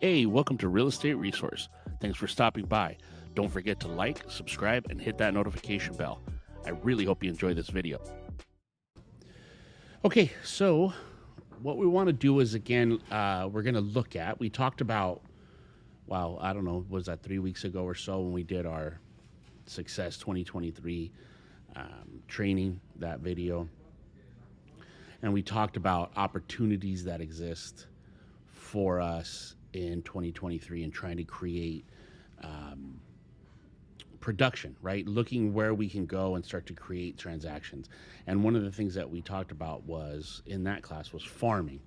Hey, welcome to Real Estate Resource. Thanks for stopping by. Don't forget to like, subscribe, and hit that notification bell. I really hope you enjoy this video. Okay, so what we want to do is, again, we're going to look at, we talked about, well, I don't know, was that 3 weeks ago or so when we did our Success 2023 training, that video. And we talked about opportunities that exist for us in 2023 and trying to create production, right? Looking where we can go and start to create transactions. And one of the things that we talked about was in that class was farming,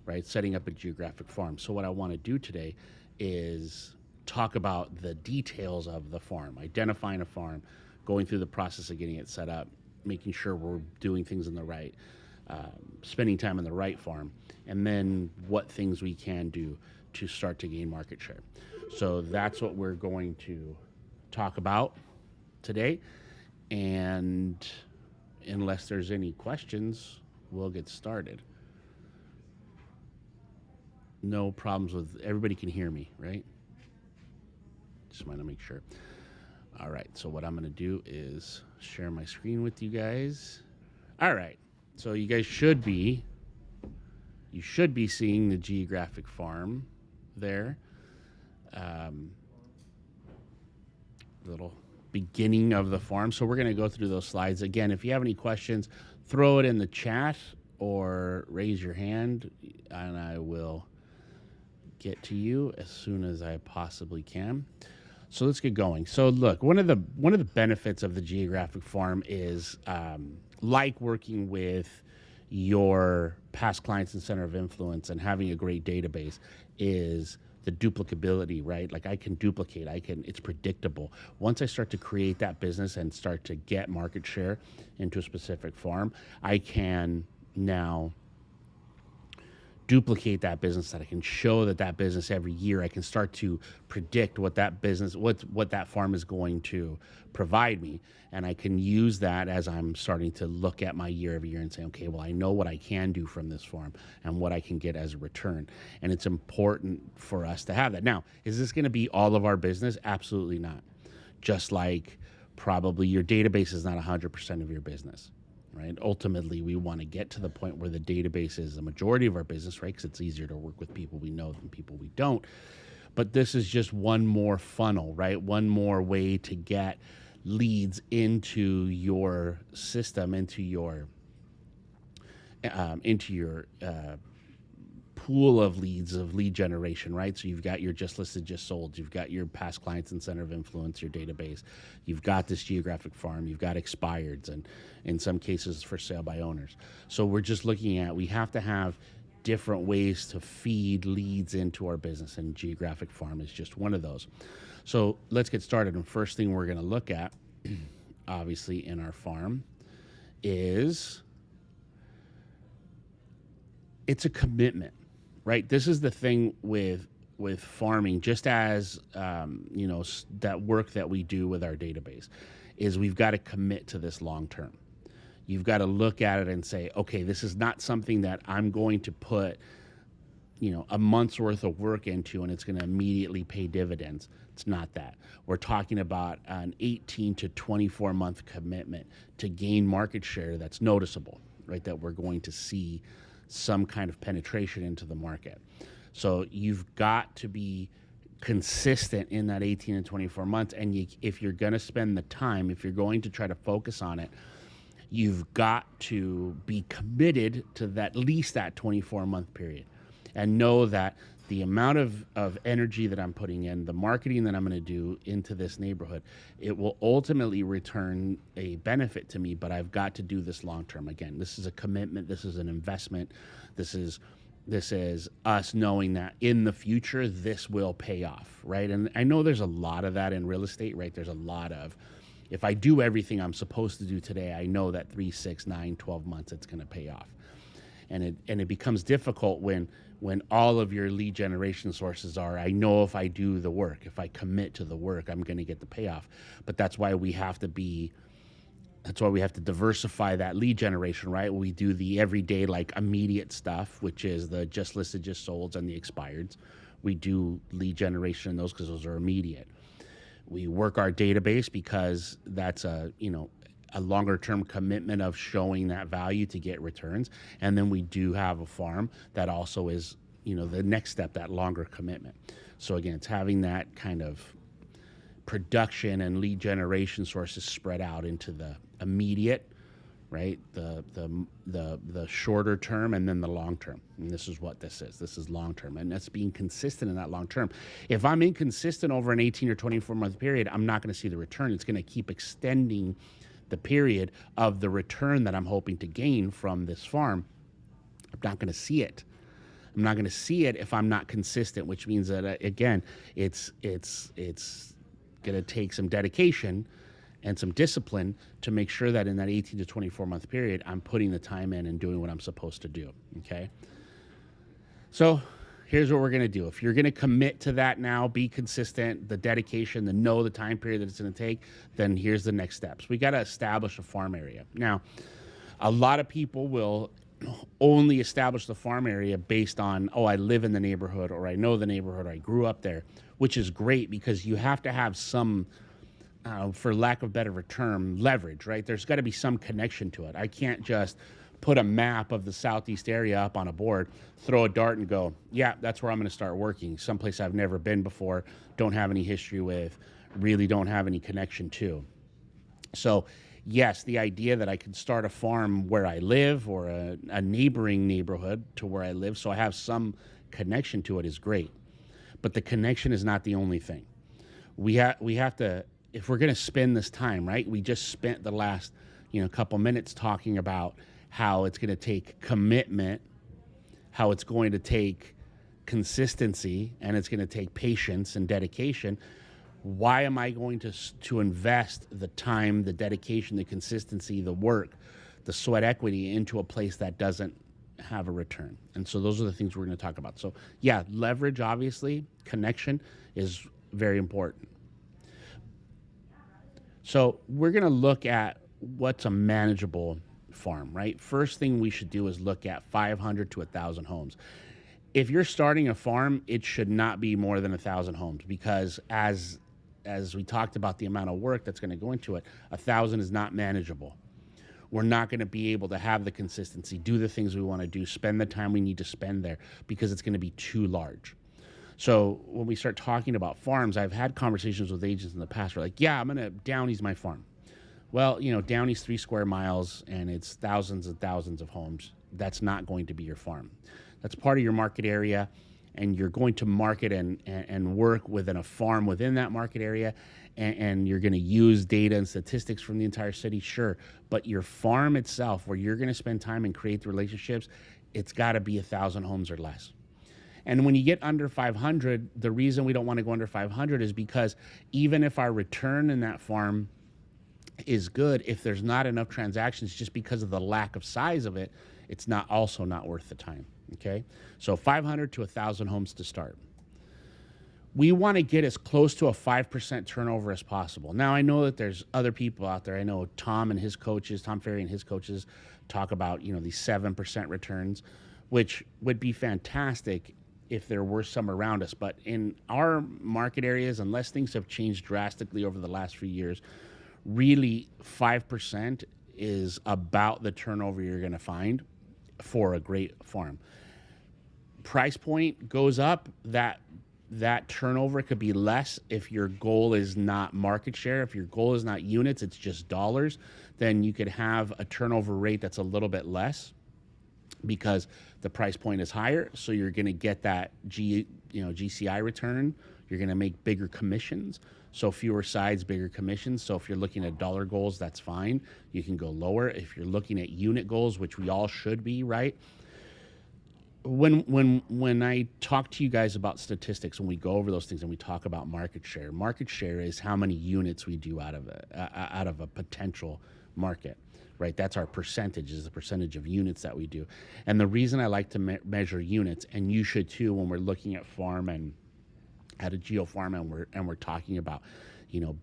right? Setting up a geographic farm. So what I want to do today is talk about the details of the farm, identifying a farm, going through the process of getting it set up, making sure we're doing things in the right, spending time in the right farm, and then what things we can do to start to gain market share. So that's what we're going to talk about today. And unless there's any questions, we'll get started. No problems with, everybody can hear me, right? Just want to make sure. All right, so what I'm going to do is share my screen with you guys. All right, so you guys should be seeing the geographic farm there. Little beginning of the farm. So we're going to go through those slides. Again, if you have any questions, throw it in the chat or raise your hand and I will get to you as soon as I possibly can. So let's get going. So look, one of the benefits of the geographic farm is like working with your past clients and center of influence and having a great database is the duplicability, right? Like I can duplicate, it's predictable. Once I start to create that business and start to get market share into a specific farm, I can now duplicate that business, that I can show that business every year. I can start to predict what that business, what that farm is going to provide me. And I can use that as I'm starting to look at my year every year and say, okay, well, I know what I can do from this farm and what I can get as a return. And it's important for us to have that. Now, is this going to be all of our business? Absolutely not. Just like probably your database is not 100% of your business. Right? Ultimately, we want to get to the point where the database is the majority of our business, right? Because it's easier to work with people we know than people we don't. But this is just one more funnel, right? One more way to get leads into your system, into your pool of leads, of lead generation, right? So you've got your just listed, just sold, you've got your past clients and center of influence, your database, you've got this geographic farm, you've got expireds, and in some cases for sale by owners. So we're just looking at, we have to have different ways to feed leads into our business, and geographic farm is just one of those. So let's get started. And first thing we're going to look at, obviously in our farm, is it's a commitment. Right. This is the thing with farming, just as, that work that we do with our database is we've got to commit to this long term. You've got to look at it and say, okay, this is not something that I'm going to put, a month's worth of work into and it's going to immediately pay dividends. It's not that. We're talking about an 18 to 24 month commitment to gain market share that's noticeable, right? That we're going to see some kind of penetration into the market. So you've got to be consistent in that 18 and 24 months. And if you're going to spend the time, if you're going to try to focus on it, you've got to be committed to at least that 24-month period and know that the amount of energy that I'm putting in, the marketing that I'm going to do into this neighborhood, it will ultimately return a benefit to me, but I've got to do this long term. Again, this is a commitment. This is an investment. This is us knowing that in the future, this will pay off, right? And I know there's a lot of that in real estate, right? There's a lot of, if I do everything I'm supposed to do today, I know that 3, 6, 9, 12 months, it's going to pay off. And it becomes difficult when all of your lead generation sources are, I know if I do the work, if I commit to the work, I'm going to get the payoff. But that's why we have to diversify that lead generation, right? We do the everyday, like immediate stuff, which is the just listed, just solds and the expireds. We do lead generation in those because those are immediate. We work our database because that's a longer term commitment of showing that value to get returns. And then we do have a farm that also is, the next step, that longer commitment. So again, it's having that kind of production and lead generation sources spread out into the immediate, right? The shorter term and then the long term. And this is what this is. This is long term. And that's being consistent in that long term. If I'm inconsistent over an 18 or 24-month period, I'm not going to see the return. It's going to keep extending the period of the return that I'm hoping to gain from this farm. I'm not going to see it. I'm not going to see it if I'm not consistent, which means that, again, it's going to take some dedication and some discipline to make sure that in that 18 to 24-month period, I'm putting the time in and doing what I'm supposed to do, okay? So here's what we're going to do. If you're going to commit to that now, be consistent, the dedication, the time period that it's going to take, then here's the next steps. We got to establish a farm area. Now, a lot of people will only establish the farm area based on, I live in the neighborhood, or I know the neighborhood, or I grew up there, which is great because you have to have some, for lack of a better term, leverage, right? There's got to be some connection to it. I can't just put a map of the southeast area up on a board, throw a dart and go, yeah, that's where I'm going to start working. Someplace I've never been before, don't have any history with, really don't have any connection to. So yes, the idea that I could start a farm where I live or a neighboring neighborhood to where I live, so I have some connection to it, is great. But the connection is not the only thing. We have to, if we're going to spend this time, right? We just spent the last, couple minutes talking about how it's going to take commitment, how it's going to take consistency, and it's going to take patience and dedication. Why am I going to invest the time, the dedication, the consistency, the work, the sweat equity into a place that doesn't have a return? And so those are the things we're going to talk about. So yeah, leverage, obviously, connection is very important. So we're going to look at what's a manageable farm, right? First thing we should do is look at 500 to 1,000 homes. If you're starting a farm, it should not be more than 1,000 homes, because as we talked about the amount of work that's going to go into it, 1,000 is not manageable. We're not going to be able to have the consistency, do the things we want to do, spend the time we need to spend there, because it's going to be too large. So when we start talking about farms, I've had conversations with agents in the past who are like, yeah, Downey's my farm. Well, Downey's 3 square miles and it's thousands and thousands of homes. That's not going to be your farm. That's part of your market area, and you're going to market and work within a farm within that market area, and you're going to use data and statistics from the entire city, sure. But your farm itself, where you're going to spend time and create the relationships, it's got to be 1,000 homes or less. And when you get under 500, the reason we don't want to go under 500 is because even if our return in that farm is good, if there's not enough transactions just because of the lack of size of it, it's not worth the time. Okay, so 500 to 1,000 homes to start. We want to get as close to a 5% turnover as possible. Now, I know that there's other people out there. I know Tom Ferry and his coaches talk about, these 7% returns, which would be fantastic if there were some around us. But in our market areas, unless things have changed drastically over the last few years, really 5% is about the turnover you're going to find for a great farm. Price point goes up, that turnover could be less if your goal is not market share. If your goal is not units, it's just dollars, then you could have a turnover rate that's a little bit less because the price point is higher. So you're going to get that GCI return. You're going to make bigger commissions. So fewer sides, bigger commissions. So if you're looking at dollar goals, that's fine. You can go lower. If you're looking at unit goals, which we all should be, right? When I talk to you guys about statistics, when we go over those things and we talk about market share is how many units we do out of a potential market, right? That's our percentage, is the percentage of units that we do. And the reason I like to measure units, and you should too, when we're looking at farm and at a geo farm and we're talking about,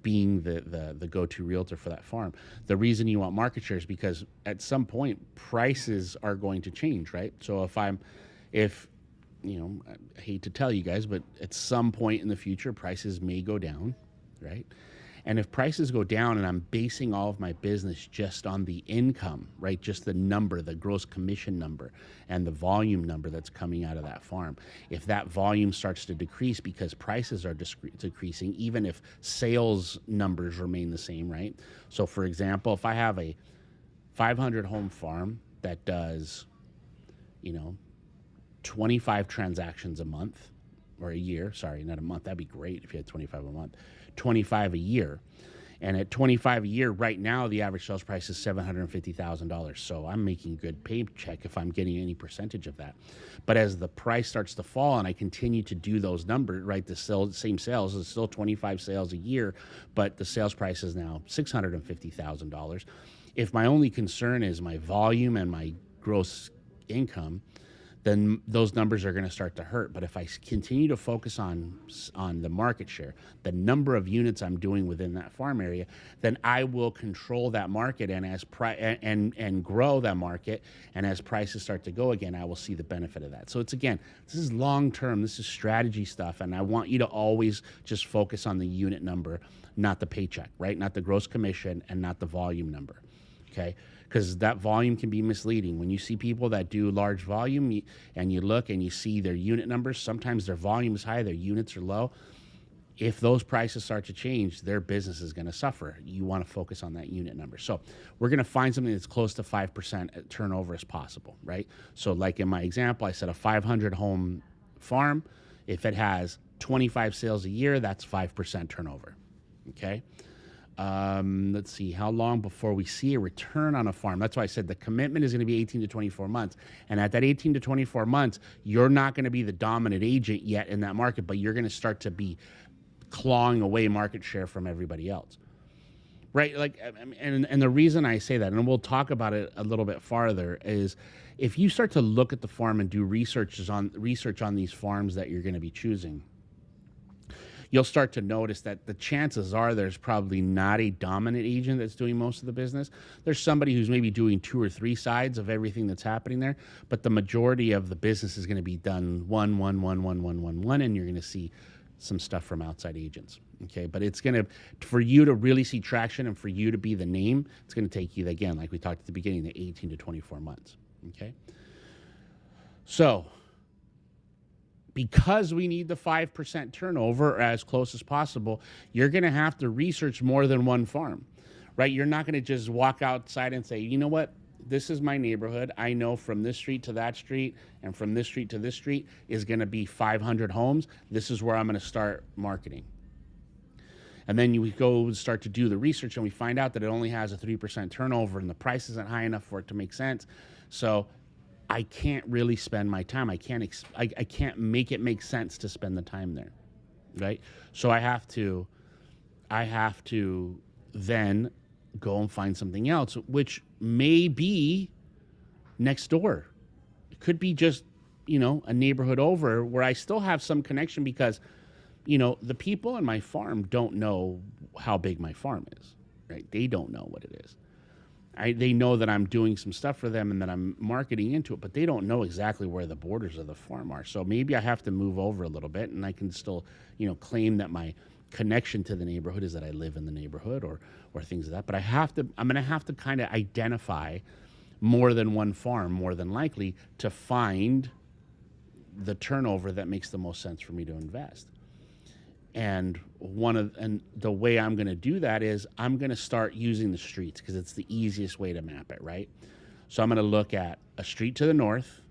being the go-to realtor for that farm. The reason you want market share is because at some point prices are going to change, right? So if I hate to tell you guys, but at some point in the future, prices may go down, right? And if prices go down and I'm basing all of my business just on the income, right? Just the number, the gross commission number and the volume number that's coming out of that farm. If that volume starts to decrease because prices are decreasing, even if sales numbers remain the same, right? So for example, if I have a 500 home farm that does, 25 transactions a month or a year, sorry, not a month. That'd be great if you had 25 a month, 25 a year. And at 25 a year, right now, the average sales price is $750,000. So I'm making good paycheck if I'm getting any percentage of that. But as the price starts to fall and I continue to do those numbers, right, the same sales, it's still 25 sales a year, but the sales price is now $650,000. If my only concern is my volume and my gross income, then those numbers are going to start to hurt. But if I continue to focus on the market share, the number of units I'm doing within that farm area, then I will control that market, and and grow that market. And as prices start to go again, I will see the benefit of that. So this is long term. This is strategy stuff, and I want you to always just focus on the unit number, not the paycheck, right? Not the gross commission and not the volume number. Okay, because that volume can be misleading. When you see people that do large volume and you look and you see their unit numbers, sometimes their volume is high, their units are low. If those prices start to change, their business is going to suffer. You want to focus on that unit number. So we're going to find something that's close to 5% turnover as possible, right? So like in my example, I said a 500 home farm, if it has 25 sales a year, that's 5% turnover, okay? Let's see, how long before we see a return on a farm? That's why I said the commitment is going to be 18 to 24 months. And at that 18 to 24 months, you're not going to be the dominant agent yet in that market, but you're going to start to be clawing away market share from everybody else. Right? Like, and the reason I say that, and we'll talk about it a little bit farther, is if you start to look at the farm and do research on these farms that you're going to be choosing, you'll start to notice that the chances are there's probably not a dominant agent that's doing most of the business. There's somebody who's maybe doing 2 or 3 sides of everything that's happening there, but the majority of the business is going to be done one, and you're going to see some stuff from outside agents. Okay, but it's going to, for you to really see traction and for you to be the name, it's going to take you, again, like we talked at the beginning, the 18 to 24 months. Okay, so because we need the 5% turnover as close as possible, you're going to have to research more than one farm, right? You're not going to just walk outside and say, you know what? This is my neighborhood. I know from this street to that street and from this street to this street is going to be 500 homes. This is where I'm going to start marketing. And then you go start to do the research and we find out that it only has a 3% turnover and the price isn't high enough for it to make sense. So I can't really spend my time. I can't make it make sense to spend the time there, right? So I have to then go and find something else, which may be next door. It could be just, a neighborhood over where I still have some connection because, the people in my farm don't know how big my farm is, right? They don't know what it is. They know that I'm doing some stuff for them and that I'm marketing into it, but they don't know exactly where the borders of the farm are. So maybe I have to move over a little bit and I can still, claim that my connection to the neighborhood is that I live in the neighborhood or things like that. But I'm going to have to kind of identify more than one farm, more than likely, to find the turnover that makes the most sense for me to invest. And the way I'm going to do that is I'm going to start using the streets because it's the easiest way to map it, right? So I'm going to look at a street to the north.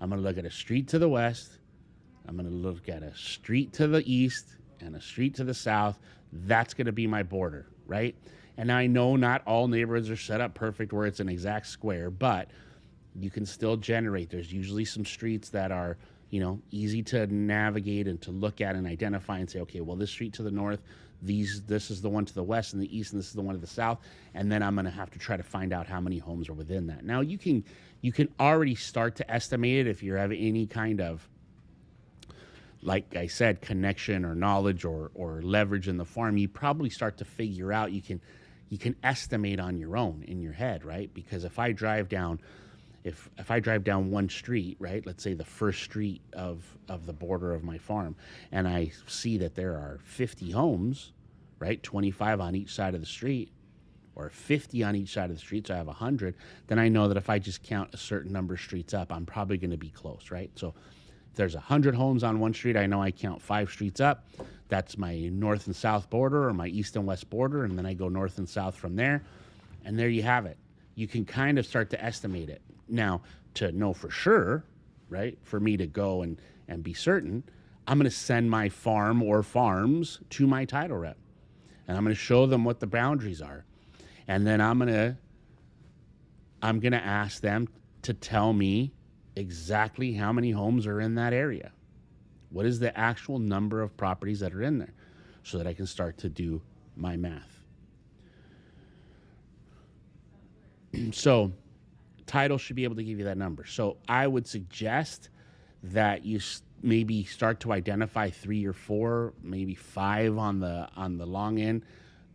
I'm going to look at a street to the west. I'm going to look at a street to the east and a street to the south. That's going to be my border, right? And I know not all neighborhoods are set up perfect where it's an exact square, but you can still generate. There's usually some streets that are easy to navigate and to look at and identify and say, okay, well, this street to the north, this is the one to the west and the east, and this is the one to the south. And then I'm going to have to try to find out how many homes are within that. Now you can already start to estimate it if you have any kind of, like I said, connection or knowledge or leverage in the farm. You probably start to figure out, you can estimate on your own in your head, right? Because if I drive down if I drive down one street, right, let's say the first street of the border of my farm, and I see that there are 50 homes, right, 25 on each side of the street, or 50 on each side of the street, so I have 100, then I know that if I just count a certain number of streets up, I'm probably going to be close, right? So if there's 100 homes on one street, I know I count 5 streets up. That's my north and south border, or my east and west border, and then I go north and south from there, and there you have it. You can kind of start to estimate it. Now, to know for sure, right, for me to go and be certain, I'm going to send my farm or farms to my title rep, and I'm going to show them what the boundaries are. And then I'm going to ask them to tell me exactly how many homes are in that area. What is the actual number of properties that are in there, so that I can start to do my math. So title should be able to give you that number. So I would suggest that you maybe start to identify 3 or 4, maybe 5 on the long end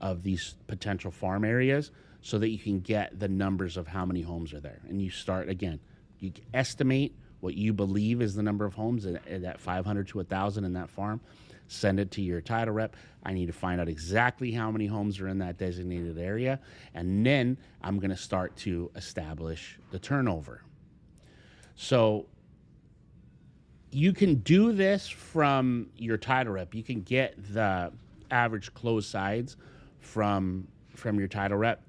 of these potential farm areas, so that you can get the numbers of how many homes are there. And you start, again, you estimate what you believe is the number of homes at 500 to 1,000 in that farm. Send it to your title rep. I need to find out exactly how many homes are in that designated area, and then I'm going to start to establish the turnover. So you can do this from your title rep. You can get the average closed sides from your title rep,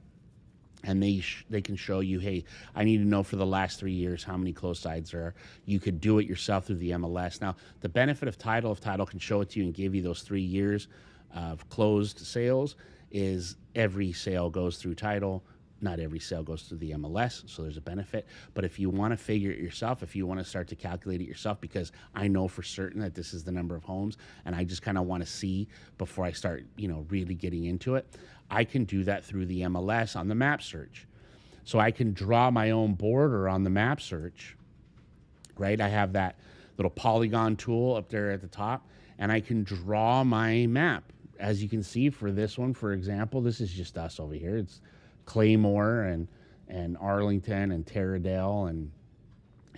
and they can show you, hey, I need to know for the last 3 years how many closed sides there are. You could do it yourself through the MLS. Now, the benefit of title, if title can show it to you and give you those 3 years of closed sales, is every sale goes through title. Not every sale goes through the MLS, so there's a benefit. But if you want to figure it yourself, if you want to start to calculate it yourself, because I know for certain that this is the number of homes, and I just kind of want to see before I start, really getting into it, I can do that through the MLS on the map search. So I can draw my own border on the map search, right? I have that little polygon tool up there at the top, and I can draw my map. As you can see for this one, for example, this is just us over here. It's Claymore and Arlington and Taradale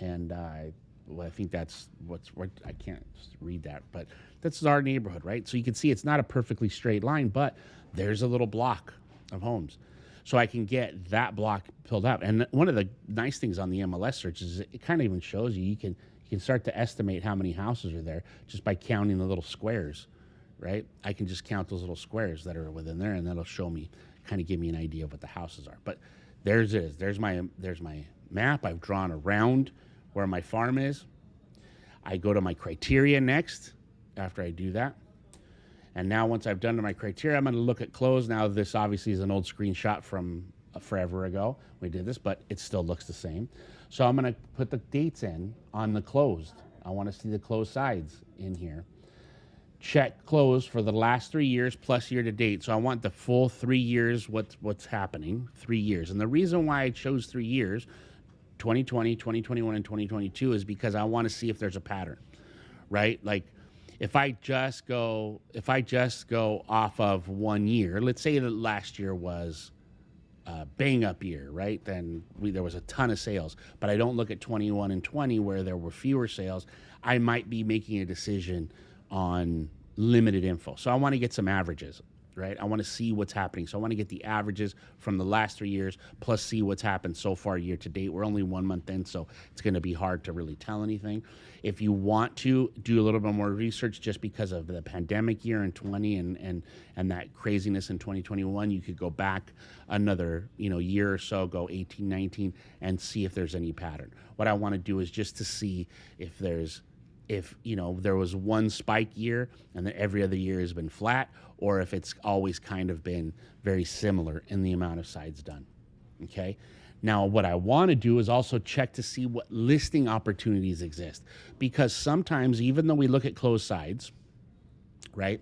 and I think that's what I can't read that, but that's our neighborhood, right? So you can see it's not a perfectly straight line, but there's a little block of homes. So I can get that block filled out. And one of the nice things on the MLS search is it kind of even shows you can start to estimate how many houses are there just by counting the little squares, right? I can just count those little squares that are within there, and that'll show me, kind of give me an idea of what the houses are. But there's my map. I've drawn around where my farm is. I go to my criteria next after I do that. And now once I've done my criteria, I'm going to look at closed. Now this obviously is an old screenshot from forever ago. We did this, but it still looks the same. So I'm going to put the dates in on the closed. I want to see the closed sides in here. Check close for the last 3 years plus year to date. So I want the full 3 years, what's happening, 3 years. And the reason why I chose 3 years, 2020, 2021, and 2022, is because I want to see if there's a pattern, right? Like if I just go off of 1 year, let's say that last year was a bang up year, right? Then there was a ton of sales, but I don't look at 21 and 20 where there were fewer sales. I might be making a decision on limited info. So I want to get some averages, right? I want to see what's happening. So I want to get the averages from the last 3 years plus see what's happened so far year to date. We're only 1 month in, so it's going to be hard to really tell anything. If you want to do a little bit more research just because of the pandemic year in 20 and that craziness in 2021, you could go back another year or so, go 18, 19, and see if there's any pattern. What I want to do is just to see if there was one spike year and then every other year has been flat, or if it's always kind of been very similar in the amount of sides done. Okay. Now, what I want to do is also check to see what listing opportunities exist, because sometimes, even though we look at closed sides, right?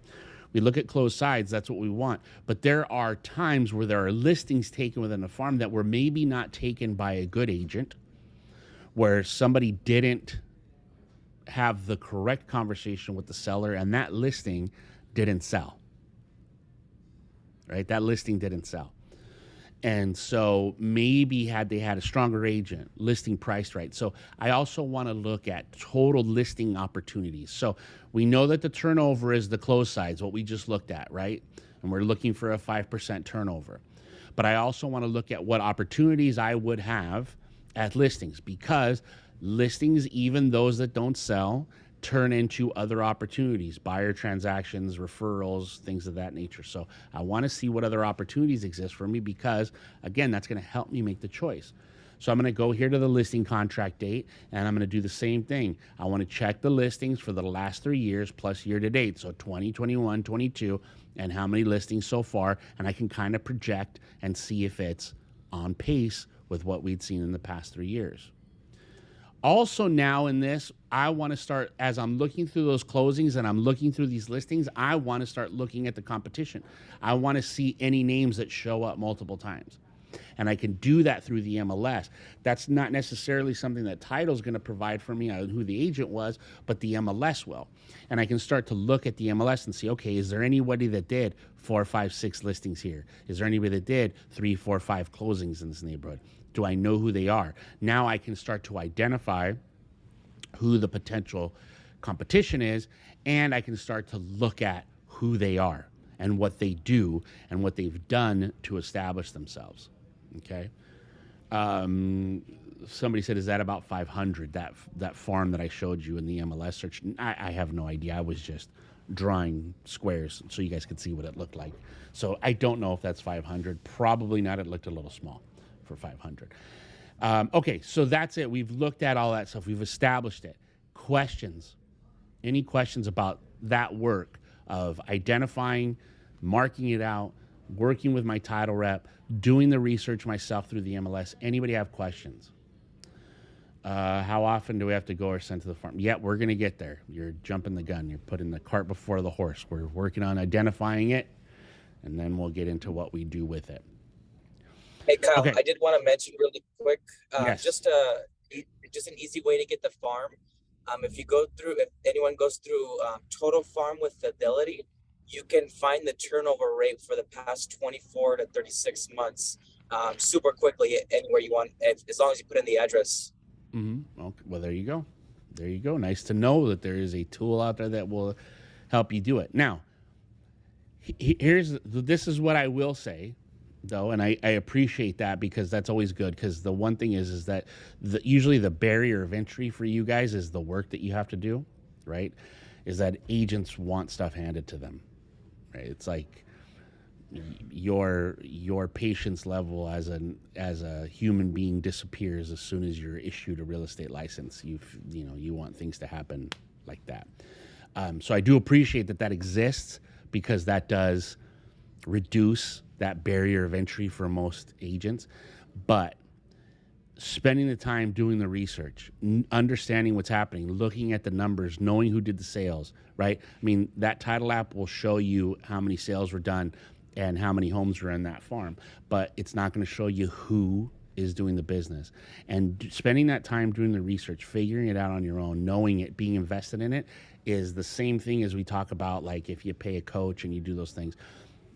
We look at closed sides, that's what we want. But there are times where there are listings taken within a farm that were maybe not taken by a good agent, where somebody didn't have the correct conversation with the seller and that listing didn't sell, right? That listing didn't sell. And so maybe had they had a stronger agent, listing priced right. So I also want to look at total listing opportunities. So we know that the turnover is the close sides, what we just looked at, right? And we're looking for a 5% turnover. But I also want to look at what opportunities I would have at listings, because listings, even those that don't sell, turn into other opportunities, buyer transactions, referrals, things of that nature. So I want to see what other opportunities exist for me, because again, that's going to help me make the choice. So I'm going to go here to the listing contract date, and I'm going to do the same thing. I want to check the listings for the last 3 years plus year to date. So 20, 21, 22, and how many listings so far. And I can kind of project and see if it's on pace with what we'd seen in the past 3 years. Also now in this, I want to start, as I'm looking through those closings and I'm looking through these listings, I want to start looking at the competition. I want to see any names that show up multiple times. And I can do that through the MLS. That's not necessarily something that Title's going to provide for me on who the agent was, but the MLS will. And I can start to look at the MLS and see, okay, is there anybody that did 4, 5, 6 listings here? Is there anybody that did 3, 4, 5 closings in this neighborhood? Do I know who they are? Now I can start to identify who the potential competition is, and I can start to look at who they are and what they do and what they've done to establish themselves. Okay. Somebody said, is that about 500, that farm that I showed you in the MLS search? I have no idea. I was just drawing squares so you guys could see what it looked like. So I don't know if that's 500. Probably not. It looked a little small for 500. Okay, so that's it. We've looked at all that stuff. We've established it. Questions? Any questions about that work of identifying, marking it out, working with my title rep, doing the research myself through the MLS? Anybody have questions? How often do we have to go or send to the farm? Yeah, we're going to get there. You're jumping the gun. You're putting the cart before the horse. We're working on identifying it, and then we'll get into what we do with it. Hey, Kyle, okay. I did want to mention really quick, yes. just an easy way to get the farm. If anyone goes through Total Farm with Fidelity, you can find the turnover rate for the past 24 to 36 months super quickly anywhere you want, as long as you put in the address. Mm-hmm. Okay. Well, there you go. There you go. Nice to know that there is a tool out there that will help you do it. Now, this is what I will say, though, and I appreciate that, because that's always good, because the one thing is that usually the barrier of entry for you guys is the work that you have to do, right? Is that agents want stuff handed to them, right? It's like your patience level as a human being disappears as soon as you're issued a real estate license. You want things to happen like that. So I do appreciate that exists, because that does reduce that barrier of entry for most agents. But spending the time doing the research, understanding what's happening, looking at the numbers, knowing who did the sales, right? I mean, that title app will show you how many sales were done and how many homes were in that farm, but it's not going to show you who is doing the business. And spending that time doing the research, figuring it out on your own, knowing it, being invested in it, is the same thing as we talk about, like if you pay a coach and you do those things.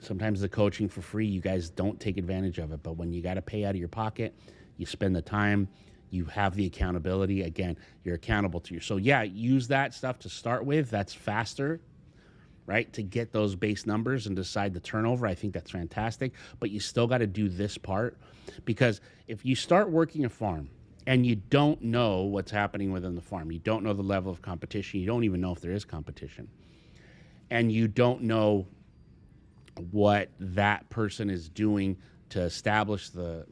Sometimes the coaching for free, you guys don't take advantage of it, but when you got to pay out of your pocket, you spend the time, you have the accountability. Again, you're accountable to you. So yeah, use that stuff to start with. That's faster, right? To get those base numbers and decide the turnover. I think that's fantastic, but you still got to do this part, because if you start working a farm and you don't know what's happening within the farm, you don't know the level of competition, you don't even know if there is competition, and you don't know what that person is doing to establish the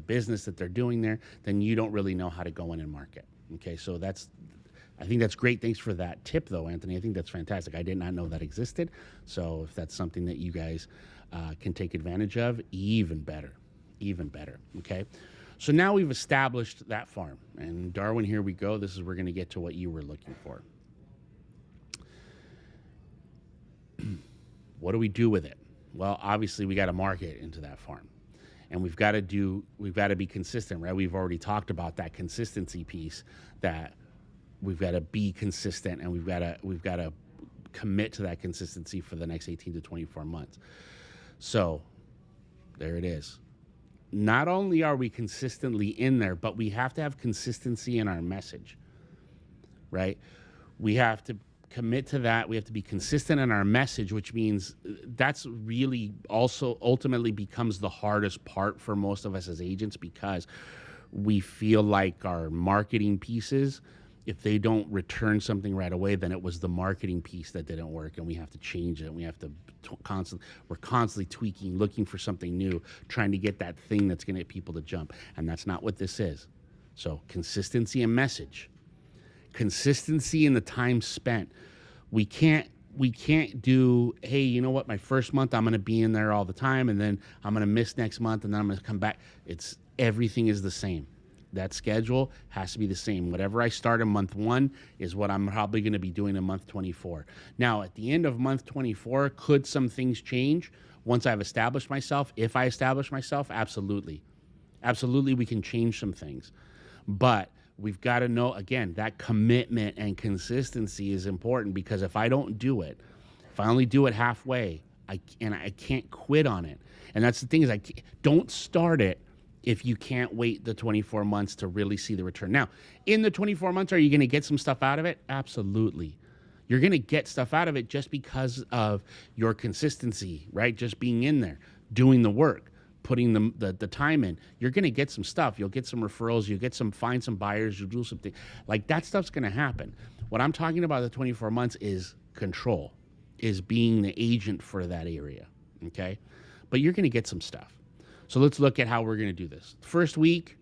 business that they're doing there, then you don't really know how to go in and market. Okay, so I think that's great. Thanks for that tip, though, Anthony. I think that's fantastic. I did not know that existed. So if that's something that you guys can take advantage of, even better. Okay, so now we've established that farm. And Darwin, here we go. This is, we're going to get to what you were looking for. What do we do with it? Well, obviously we got to market into that farm, and we've got to be consistent, right? We've already talked about that consistency piece, that we've got to be consistent, and we've got to commit to that consistency for the next 18 to 24 months. So There it is. Not only are we consistently in there, but we have to have consistency in our message, right? We have to commit to that. We have to be consistent in our message, which means that's really also ultimately becomes the hardest part for most of us as agents, because we feel like our marketing pieces, if they don't return something right away, then it was the marketing piece that didn't work, and we have to change it. And we have to we're constantly tweaking, looking for something new, trying to get that thing that's going to get people to jump. And that's not what this is. So consistency and message, consistency in the time spent. We can't do, hey, you know what, my first month I'm going to be in there all the time, and then I'm going to miss next month, and then I'm going to come back. Everything is the same. That schedule has to be the same. Whatever I start in month 1 is what I'm probably going to be doing in month 24. Now, at the end of month 24, could some things change once I've established myself? If I establish myself, absolutely. Absolutely, we can change some things. But we've got to know, again, that commitment and consistency is important, because if I don't do it, if I only do it halfway, I can't quit on it. And that's the thing, is don't start it if you can't wait the 24 months to really see the return. Now, in the 24 months, are you going to get some stuff out of it? Absolutely. You're going to get stuff out of it just because of your consistency, right? Just being in there, doing the work, putting the time in. You're going to get some stuff. You'll get some referrals. You'll find some buyers. You'll do something. Like, that stuff's going to happen. What I'm talking about the 24 months is control, is being the agent for that area, okay? But you're going to get some stuff. So let's look at how we're going to do this. First week,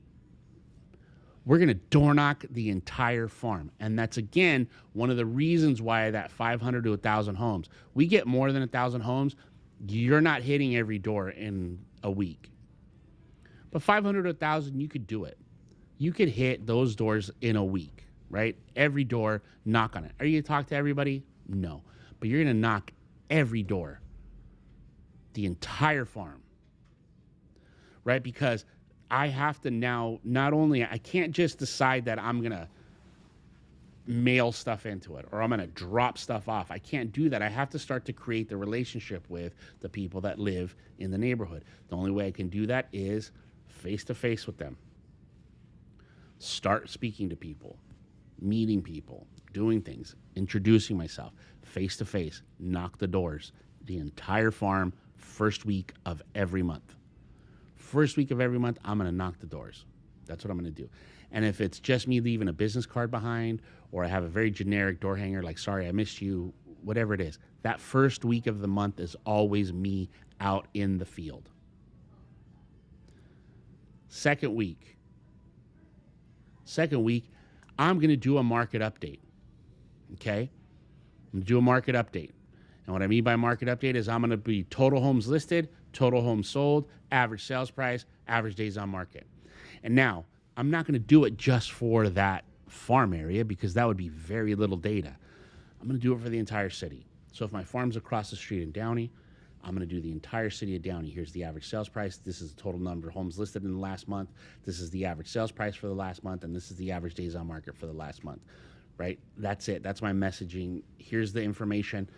we're going to door knock the entire farm. And that's, again, one of the reasons why that 500 to 1,000 homes. We get more than 1,000 homes. You're not hitting every door in a week. But 500 to 1,000, you could do it. You could hit those doors in a week, right? Every door, knock on it. Are you going to talk to everybody? No. But you're going to knock every door, the entire farm. Right? Because I have to now, I can't just decide that I'm going to mail stuff into it, or I'm going to drop stuff off. I can't do that. I have to start to create the relationship with the people that live in the neighborhood. The only way I can do that is face-to-face with them. Start speaking to people, meeting people, doing things, introducing myself, face-to-face, knock the doors, the entire farm, first week of every month. First week of every month, I'm going to knock the doors. That's what I'm going to do. And if it's just me leaving a business card behind, or I have a very generic door hanger, like, sorry, I missed you, whatever it is, that first week of the month is always me out in the field. Second week, I'm going to do a market update. Okay? I'm going to do a market update. And what I mean by market update is I'm going to be total homes listed, total homes sold, average sales price, average days on market. And now, I'm not going to do it just for that farm area, because that would be very little data. I'm going to do it for the entire city. So if my farm's across the street in Downey, I'm going to do the entire city of Downey. Here's the average sales price. This is the total number of homes listed in the last month. This is the average sales price for the last month. And this is the average days on market for the last month, right? That's it. That's my messaging. Here's the information.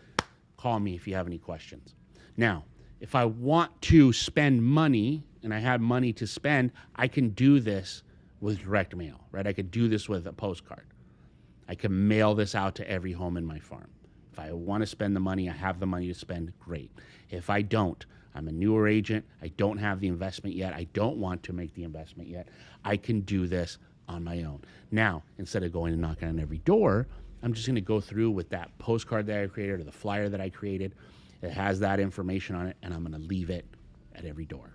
Call me if you have any questions. Now, if I want to spend money and I have money to spend, I can do this with direct mail, right? I could do this with a postcard. I can mail this out to every home in my farm. If I want to spend the money, I have the money to spend, great. If I don't, I'm a newer agent, I don't have the investment yet, I don't want to make the investment yet, I can do this on my own. Now, instead of going and knocking on every door, I'm just going to go through with that postcard that I created, or the flyer that I created. It has that information on it, and I'm going to leave it at every door,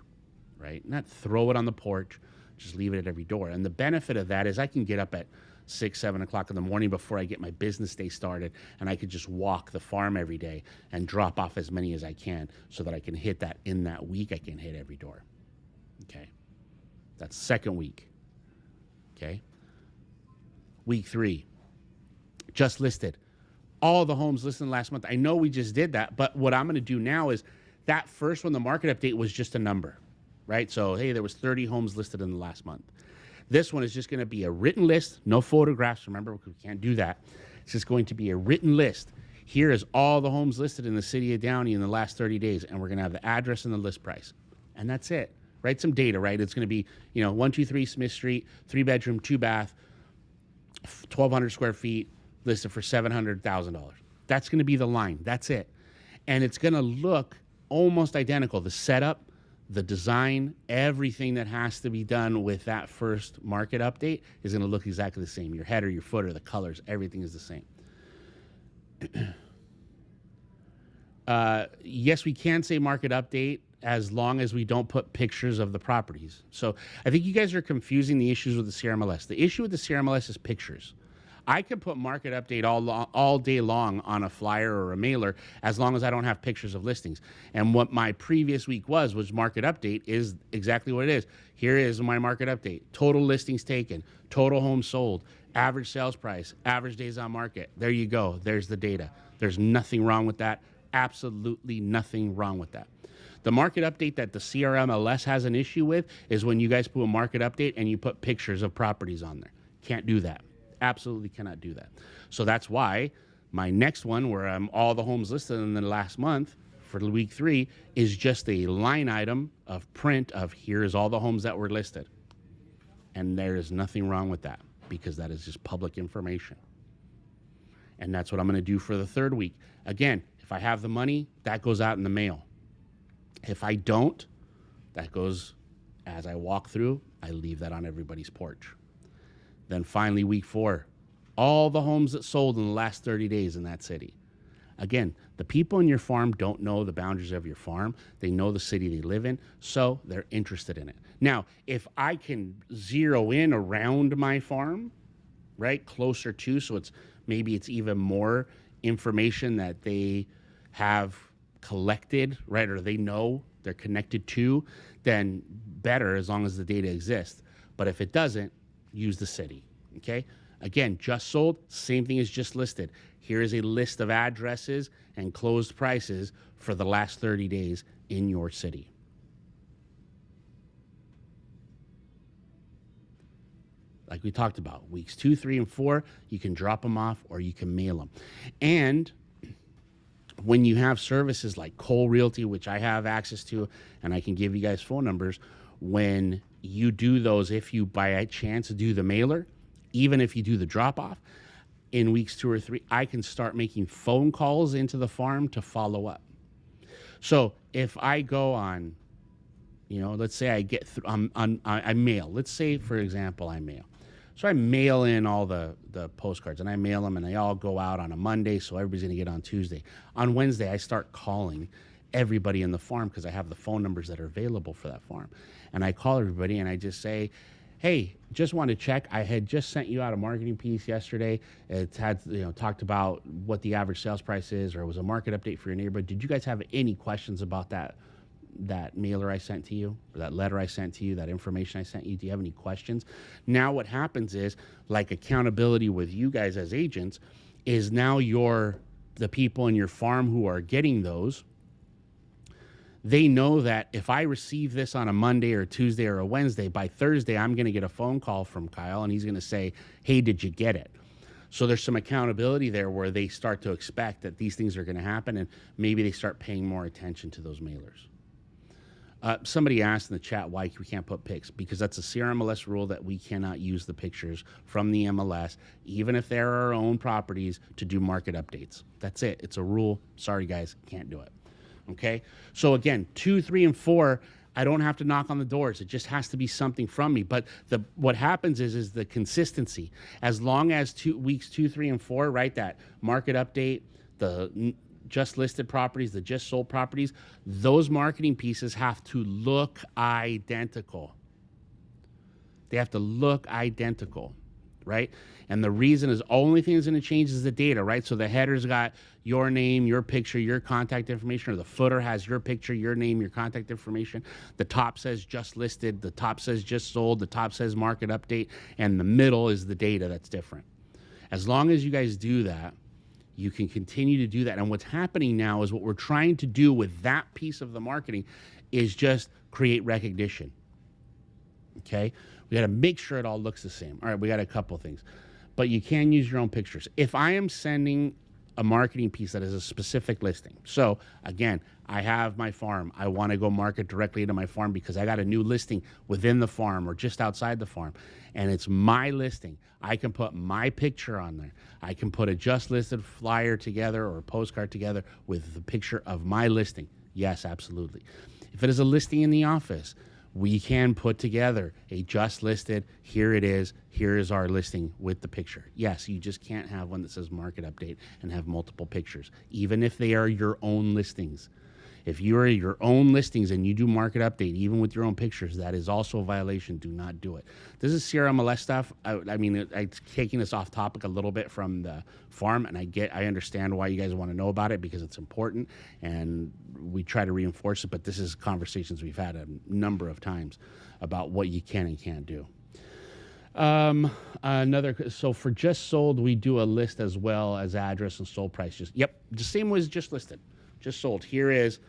right? Not throw it on the porch, just leave it at every door. And the benefit of that is I can get up at 6, 7 o'clock in the morning before I get my business day started, and I could just walk the farm every day and drop off as many as I can, so that I can hit that in that week. I can hit every door. Okay. That's second week. Okay. Week 3, just listed. All the homes listed last month. I know we just did that, but what I'm going to do now is that first one, the market update, was just a number, right? So, hey, there was 30 homes listed in the last month. This one is just going to be a written list, no photographs. Remember, we can't do that. It's just going to be a written list. Here is all the homes listed in the city of Downey in the last 30 days, and we're going to have the address and the list price. And that's it. Write some data, right? It's going to be, 123 Smith Street, 3-bedroom, 2-bath, 1,200 square feet, listed for $700,000. That's going to be the line. That's it. And it's going to look almost identical. The setup, the design, everything that has to be done with that first market update is going to look exactly the same. Your header, your footer, the colors, everything is the same. Yes, we can say market update as long as we don't put pictures of the properties. So I think you guys are confusing the issues with the CRMLS. The issue with the CRMLS is pictures. I can put market update all day long on a flyer or a mailer as long as I don't have pictures of listings. And what my previous week was market update is exactly what it is. Here is my market update. Total listings taken, total homes sold, average sales price, average days on market. There you go. There's the data. There's nothing wrong with that. Absolutely nothing wrong with that. The market update that the CRMLS has an issue with is when you guys put a market update and you put pictures of properties on there. Can't do that. Absolutely cannot do that. So that's why my next one, where I'm all the homes listed in the last month for week 3, is just a line item of print of here's all the homes that were listed. And there is nothing wrong with that because that is just public information. And that's what I'm going to do for the 3rd week. Again, if I have the money, that goes out in the mail. If I don't, that goes as I walk through, I leave that on everybody's porch. Then finally, week 4, all the homes that sold in the last 30 days in that city. Again, the people in your farm don't know the boundaries of your farm. They know the city they live in, so they're interested in it. Now, if I can zero in around my farm, right, closer to, so maybe it's even more information that they have collected, right, or they know they're connected to, then better as long as the data exists. But if it doesn't, use the city, okay? Again, just sold, same thing as just listed. Here is a list of addresses and closed prices for the last 30 days in your city. Like we talked about, weeks 2, 3, and 4, you can drop them off or you can mail them. And when you have services like Cole Realty, which I have access to, and I can give you guys phone numbers, when you do those, if you by chance do the mailer, even if you do the drop off in weeks 2 or 3, I can start making phone calls into the farm to follow up. So if I go on, let's say I get through, I mail. Let's say, for example, I mail. So I mail in all the postcards, and I mail them, and they all go out on a Monday, so everybody's going to get on Tuesday. On Wednesday, I start calling everybody in the farm because I have the phone numbers that are available for that farm. And I call everybody, and I just say, hey, just want to check. I had just sent you out a marketing piece yesterday. It had, talked about what the average sales price is, or it was a market update for your neighborhood. Did you guys have any questions about that mailer I sent to you, or that letter I sent to you, that information I sent you? Do you have any questions? Now what happens is, like accountability with you guys as agents, is now the people in your farm who are getting those, they know that if I receive this on a Monday or Tuesday or a Wednesday, by Thursday, I'm going to get a phone call from Kyle, and he's going to say, hey, did you get it? So there's some accountability there where they start to expect that these things are going to happen, and maybe they start paying more attention to those mailers. Somebody asked in the chat why we can't put pics, because that's a CRMLS rule that we cannot use the pictures from the MLS, even if they're our own properties, to do market updates. That's it. It's a rule. Sorry, guys, can't do it. Okay? So again, 2, 3, and 4, I don't have to knock on the doors. It just has to be something from me. But what happens is the consistency. As long as weeks 2, 3, and 4, right, that market update, the just listed properties, the just sold properties, those marketing pieces have to look identical. They have to look identical, right? And the reason is, only thing that's going to change is the data, right? So the header's got your name, your picture, your contact information, or the footer has your picture, your name, your contact information. The top says just listed, the top says just sold, the top says market update, and the middle is the data that's different. As long as you guys do that, you can continue to do that. And what's happening now is what we're trying to do with that piece of the marketing is just create recognition. Okay? We got to make sure it all looks the same. All right, we got a couple things. But you can use your own pictures. If I am sending a marketing piece that is a specific listing, so again, I have my farm. I want to go market directly into my farm because I got a new listing within the farm or just outside the farm. And it's my listing. I can put my picture on there. I can put a just listed flyer together or a postcard together with the picture of my listing. Yes, absolutely. If it is a listing in the office, we can put together a just listed, here it is, here is our listing with the picture. Yes, you just can't have one that says market update and have multiple pictures, even if they are your own listings. If you are your own listings and you do market update, even with your own pictures, that is also a violation. Do not do it. This is CRMLS stuff. I mean, it's taking us off topic a little bit from the farm, and I understand why you guys want to know about it because it's important, and we try to reinforce it. But this is conversations we've had a number of times about what you can and can't do. So for just sold, we do a list as well as address and sold price. Yep, the same was just listed, just sold. Here is,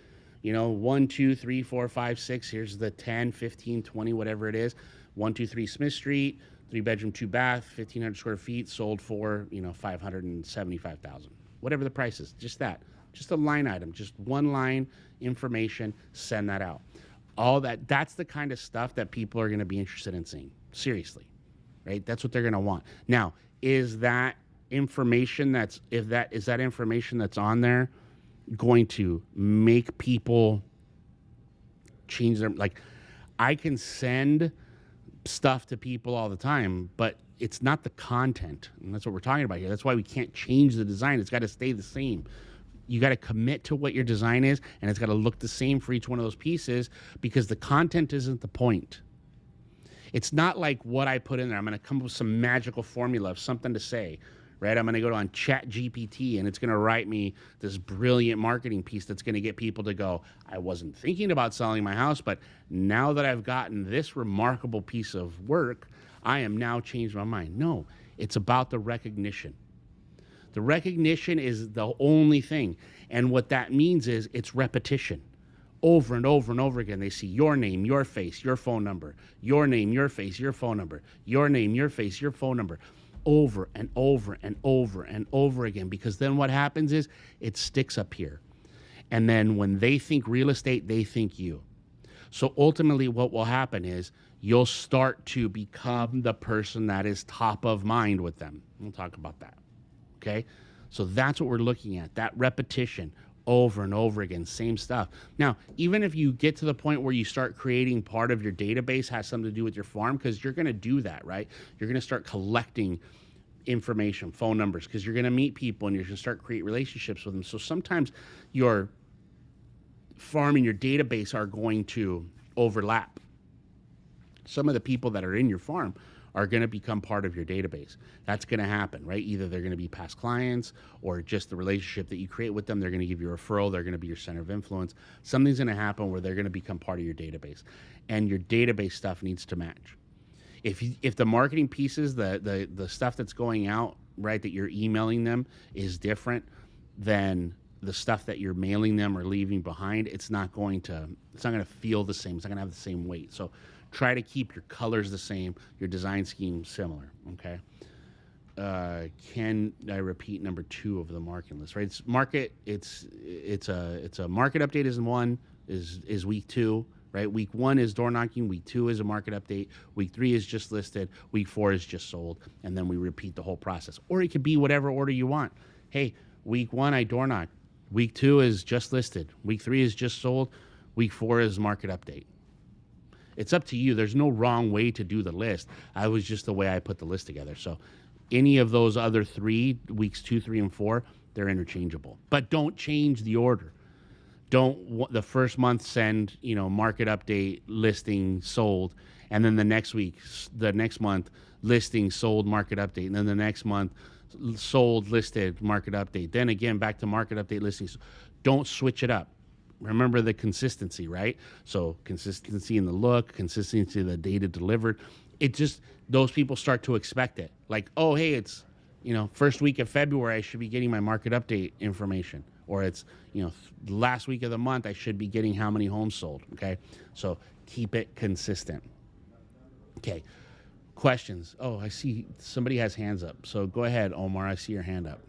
1, 2, 3, 4, 5, 6. Here's the 10, 15, 20, whatever it is. 123 Smith Street, 3-bedroom, 2-bath, 1,500 square feet, sold for, $575,000. Whatever the price is, just that. Just a line item, just one line information, send that out. All that's the kind of stuff that people are going to be interested in seeing. Seriously, right? That's what they're going to want. Now, is that information that's on there going to make people change their, like, I can send stuff to people all the time, but it's not the content. And that's what we're talking about here. That's why we can't change the design. It's got to stay the same. You got to commit to what your design is, and it's got to look the same for each one of those pieces because the content isn't the point. It's not like what I put in there. I'm going to come up with some magical formula of something to say, right? I'm going to go on ChatGPT, and it's going to write me this brilliant marketing piece that's going to get people to go, I wasn't thinking about selling my house, but now that I've gotten this remarkable piece of work, I am now changed my mind. No, it's about the recognition. The recognition is the only thing. And what that means is it's repetition. Over and over and over again, they see your name, your face, your phone number, your name, your face, your phone number, your name, your face, your phone number, over and over and over and over again. Because then what happens is it sticks up here. And then when they think real estate, they think you. So ultimately what will happen is you'll start to become the person that is top of mind with them. We'll talk about that. Okay? So that's what we're looking at, that repetition over and over again, same stuff. Now, even if you get to the point where you start creating part of your database has something to do with your farm, because you're going to do that, right? You're going to start collecting information, phone numbers, because you're going to meet people and you're going to start create relationships with them. So sometimes your farm and your database are going to overlap. Some of the people that are in your farm are going to become part of your database. That's going to happen, right? Either they're going to be past clients or just the relationship that you create with them. They're going to give you a referral. They're going to be your center of influence. Something's going to happen where they're going to become part of your database, and your database stuff needs to match. If the marketing pieces, the stuff that's going out, right, that you're emailing them is different than the stuff that you're mailing them or leaving behind, it's not going to feel the same. It's not going to have the same weight. So try to keep your colors the same, your design scheme similar, okay? Can I repeat number 2 of the marketing list, right? It's a market update is week 2, right? Week 1 is door knocking, week 2 is a market update, week 3 is just listed, week 4 is just sold, and then we repeat the whole process. Or it could be whatever order you want. Hey, week 1 I door knock, week 2 is just listed, week 3 is just sold, week 4 is market update. It's up to you. There's no wrong way to do the list. I was just the way I put the list together. So any of those other 3, weeks 2, 3, and 4, they're interchangeable. But don't change the order. Don't the first month send, market update, listing, sold, and then the next month, listing, sold, market update, and then the next month, sold, listed, market update. Then again, back to market update, listings. Don't switch it up. Remember the consistency, right? So consistency in the look, consistency in the data delivered. It just, those people start to expect it. Like, oh, hey, it's, first week of February, I should be getting my market update information. Or it's, last week of the month, I should be getting how many homes sold, okay? So keep it consistent. Okay, questions. Oh, I see somebody has hands up. So go ahead, Omar, I see your hand up.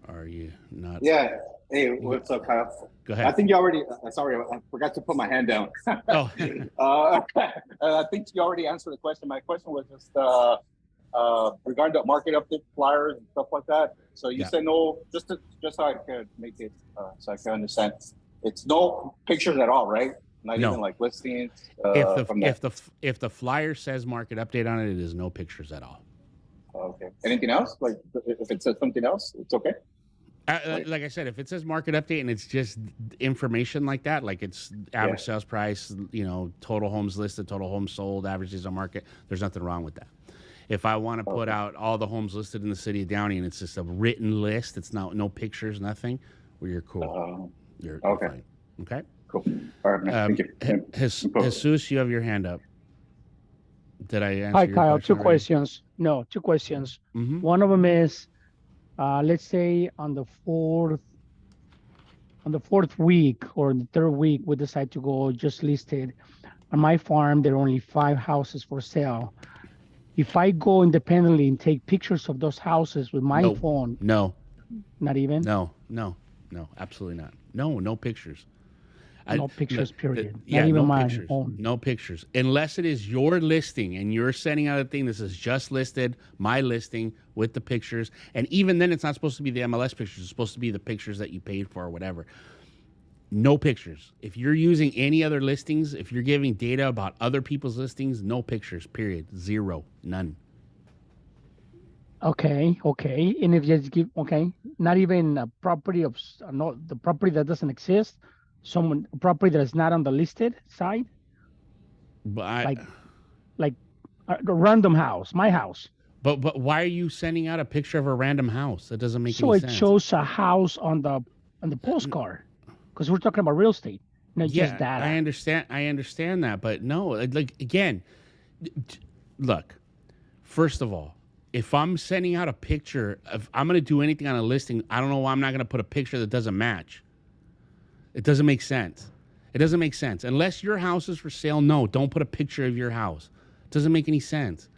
Are you not? Yeah. Hey, what's up, Kyle? Go I ahead. think you already. Sorry, I forgot to put my hand down. Oh, I think you already answered the question. My question was just regarding the market update flyers and stuff like that. So you yeah. said no, just so I could make it so I can understand. It's no pictures at all, right? Not No. even like listings. If the flyer says market update on it, it is no pictures at all. Okay. Anything else? Like if it says something else, it's okay. Like I said, if it says market update and it's just information like that, like it's average sales price, total homes listed, total homes sold, averages on market, there's nothing wrong with that. If I want to put out all the homes listed in the city of Downey and it's just a written list, it's no pictures, nothing, well, you're cool. You're fine. Okay? Cool. All right, thank you. Jesus, you have your hand up. Did I answer Hi, your Kyle. question Two questions. No, two questions. Mm-hmm. One of them is, let's say on the fourth week or the third week, we decide to go just listed. On my farm, there are only 5 houses for sale. If I go independently and take pictures of those houses with my phone, no, not even. No, absolutely not. No pictures. No pictures, period. Not even no my pictures. own. No pictures. Unless it is your listing and you're sending out a thing that says just listed, my listing with the pictures. And even then, it's not supposed to be the MLS pictures. It's supposed to be the pictures that you paid for or whatever. No pictures. If you're using any other listings, if you're giving data about other people's listings, no pictures, period. Zero. None. Okay. And if you just give, not even a property of, the property that doesn't exist, a property that is not on the listed side, But like a random house, my house. But why are you sending out a picture of a random house? That doesn't make any sense. So it shows a house on the postcard, because we're talking about real estate, not just data. I understand that, but no, like again, look. First of all, if I'm sending out a picture, if I'm going to do anything on a listing, I don't know why I'm not going to put a picture that doesn't match. It doesn't make sense. It doesn't make sense. Unless your house is for sale, no, don't put a picture of your house. It doesn't make any sense.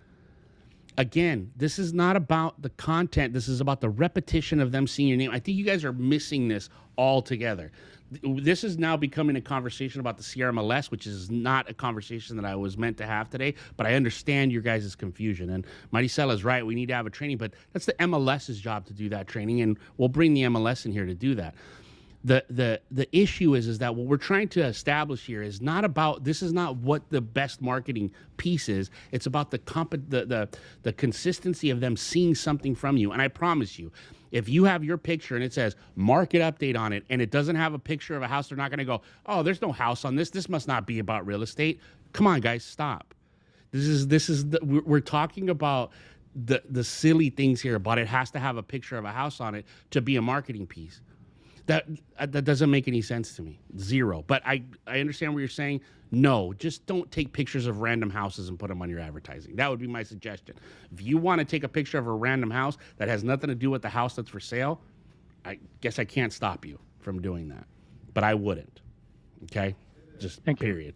Again, this is not about the content. This is about the repetition of them seeing your name. I think you guys are missing this altogether. This is now becoming a conversation about the CRMLS, which is not a conversation that I was meant to have today, but I understand your guys' confusion. And Maricela is right. We need to have a training, but that's the MLS's job to do that training, and we'll bring the MLS in here to do that. The issue is that what we're trying to establish here is not about, this is not what the best marketing piece is. It's about the consistency of them seeing something from you. And I promise you, if you have your picture and it says market update on it and it doesn't have a picture of a house, they're not going to go, oh, there's no house on this. This must not be about real estate. Come on, guys, stop. We're talking about the silly things here, but it has to have a picture of a house on it to be a marketing piece. That doesn't make any sense to me. Zero. But I understand what you're saying. No, just don't take pictures of random houses and put them on your advertising. That would be my suggestion. If you want to take a picture of a random house that has nothing to do with the house that's for sale, I guess I can't stop you from doing that. But I wouldn't. Okay? Just period.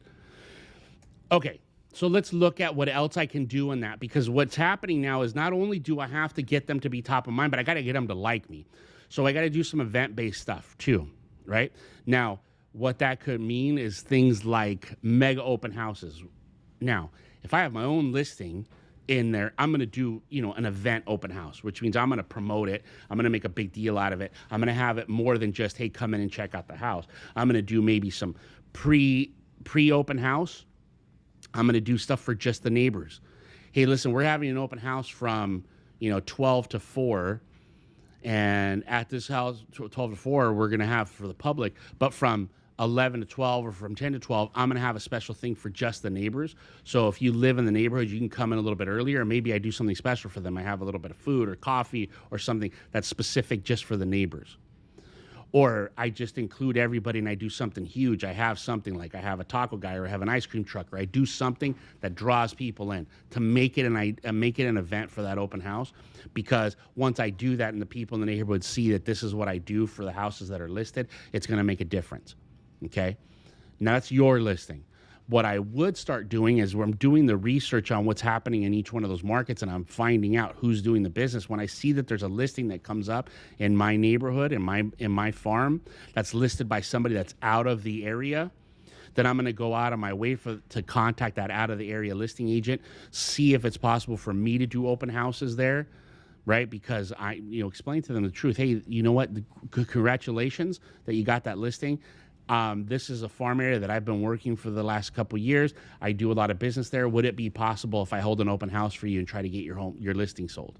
Okay. So let's look at what else I can do in that, because what's happening now is not only do I have to get them to be top of mind, but I got to get them to like me. So I got to do some event-based stuff too, right? Now, what that could mean is things like mega open houses. Now, if I have my own listing in there, I'm going to do, an event open house, which means I'm going to promote it. I'm going to make a big deal out of it. I'm going to have it more than just, hey, come in and check out the house. I'm going to do maybe some pre-open house. I'm going to do stuff for just the neighbors. Hey, listen, we're having an open house from, 12 to 4. And at this house, 12 to 4, we're going to have for the public. But from 11 to 12 or from 10 to 12, I'm going to have a special thing for just the neighbors. So if you live in the neighborhood, you can come in a little bit earlier. And maybe I do something special for them. I have a little bit of food or coffee or something that's specific just for the neighbors. Or I just include everybody and I do something huge. I have something like I have a taco guy or I have an ice cream truck, or I do something that draws people in to make it an event for that open house. Because once I do that and the people in the neighborhood see that this is what I do for the houses that are listed, it's going to make a difference. Okay? Now that's your listing. What I would start doing is where I'm doing the research on what's happening in each one of those markets, and I'm finding out who's doing the business. When I see that there's a listing that comes up in my neighborhood, in my farm, that's listed by somebody that's out of the area, then I'm going to go out of my way to contact that out of the area listing agent, see if it's possible for me to do open houses there, right? Because I, explain to them the truth. Hey, you know what? Congratulations that you got that listing. This is a farm area that I've been working for the last couple of years. I do a lot of business there. Would it be possible if I hold an open house for you and try to get your listing sold?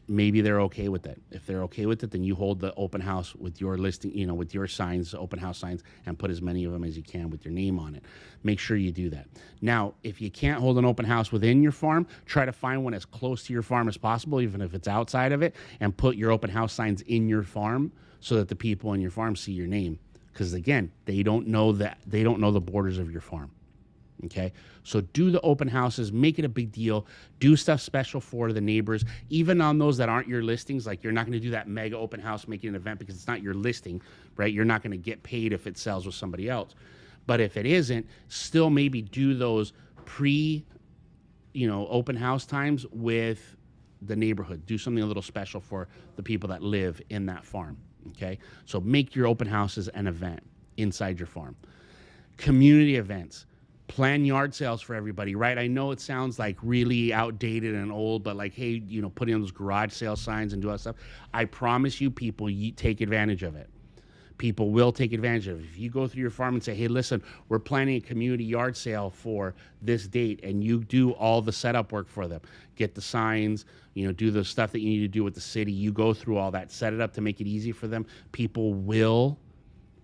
Maybe they're okay with it. If they're okay with it, then you hold the open house with your listing, with your signs, open house signs, and put as many of them as you can with your name on it. Make sure you do that. Now, if you can't hold an open house within your farm, try to find one as close to your farm as possible, even if it's outside of it, and put your open house signs in your farm so that the people in your farm see your name. Because again, they don't know the borders of your farm. Okay, so do the open houses, make it a big deal, do stuff special for the neighbors, even on those that aren't your listings. Like, you're not going to do that mega open house, making an event, because it's not your listing, right? You're not going to get paid if it sells with somebody else. But if it isn't, still maybe do those open house times with the neighborhood. Do something a little special for the people that live in that farm. Okay, so make your open houses an event inside your farm. Community events. Plan yard sales for everybody, right? I know it sounds like really outdated and old, but like, hey, putting on those garage sale signs and do all that stuff. I promise you, people take advantage of it. People will take advantage of it. If you go through your farm and say, hey, listen, we're planning a community yard sale for this date, and you do all the setup work for them, get the signs, do the stuff that you need to do with the city, you go through all that, set it up to make it easy for them, people will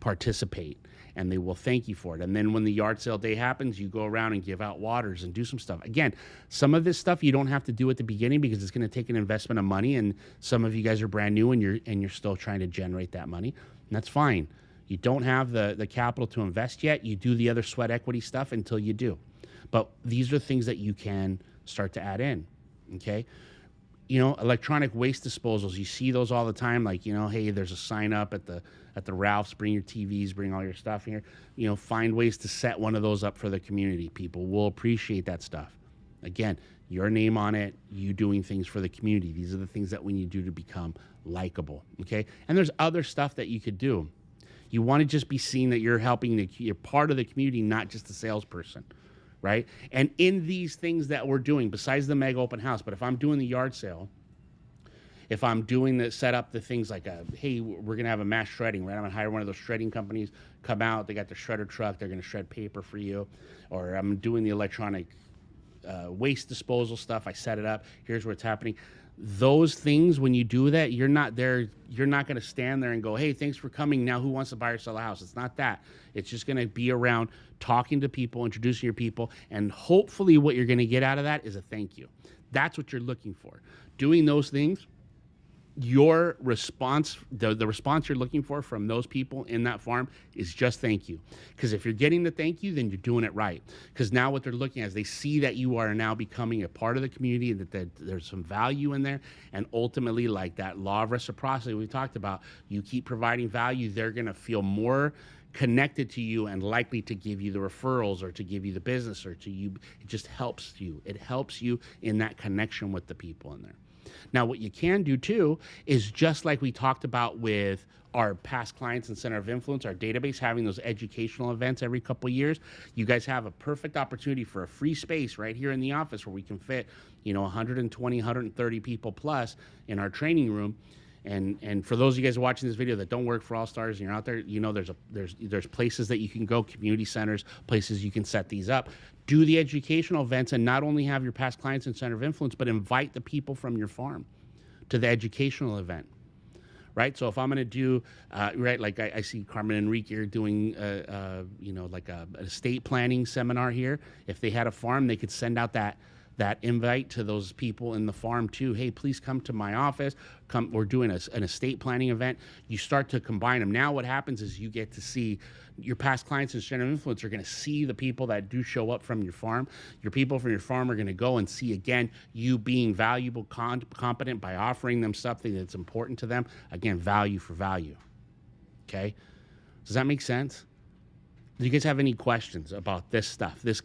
participate. And they will thank you for it. And then when the yard sale day happens, you go around and give out waters and do some stuff. Again, some of this stuff you don't have to do at the beginning because it's going to take an investment of money. And some of you guys are brand new and you're still trying to generate that money. And that's fine. You don't have the capital to invest yet. You do the other sweat equity stuff until you do. But these are things that you can start to add in. Okay. Electronic waste disposals, you see those all the time. Like, hey, there's a sign up at the Ralph's, bring your TVs, bring all your stuff here. Find ways to set one of those up for the community. People will appreciate that stuff. Again, your name on it, you doing things for the community. These are the things that we need to do to become likable, okay? And there's other stuff that you could do. You want to just be seen that you're you're part of the community, not just a salesperson. Right? And in these things that we're doing, besides the mega open house, but if I'm doing the yard sale, if I'm doing set up the things like, hey, we're going to have a mass shredding, right? I'm going to hire one of those shredding companies, come out, they got the shredder truck, they're going to shred paper for you. Or I'm doing the electronic waste disposal stuff, I set it up, here's where it's happening. Those things, when you do that, you're not going to stand there and go, hey, thanks for coming. Now who wants to buy or sell a house? It's not that. It's just going to be around talking to people, introducing your people, and hopefully what you're going to get out of that is a thank you. That's what you're looking for. Doing those things, your response, the response you're looking for from those people in that farm is just thank you. Because if you're getting the thank you, then you're doing it right. Because now what they're looking at is they see that you are now becoming a part of the community, that there's some value in there. And ultimately, like that law of reciprocity we talked about, you keep providing value, they're going to feel more connected to you and likely to give you the referrals or to give you the business or to you. It just helps you. It helps you in that connection with the people in there. Now, what you can do, too, is just like we talked about with our past clients and center of influence, our database, having those educational events every couple of years. You guys have a perfect opportunity for a free space right here in the office where we can fit, 120, 130 people plus in our training room. And for those of you guys watching this video that don't work for All Stars and you're out there, there's places that you can go, community centers, places you can set these up. Do the educational events and not only have your past clients and center of influence, but invite the people from your farm to the educational event, right? So if I'm going to do, like I see Carmen Enrique here doing, like an estate planning seminar here. If they had a farm, they could send out that invite to those people in the farm too. Hey, please come to my office. Come, we're doing an estate planning event. You start to combine them. Now what happens is you get to see your past clients and center of influence are going to see the people that do show up from your farm. Your people from your farm are going to go and see again you being valuable, competent by offering them something that's important to them. Again, value for value. Okay? Does that make sense? Do you guys have any questions about this stuff, this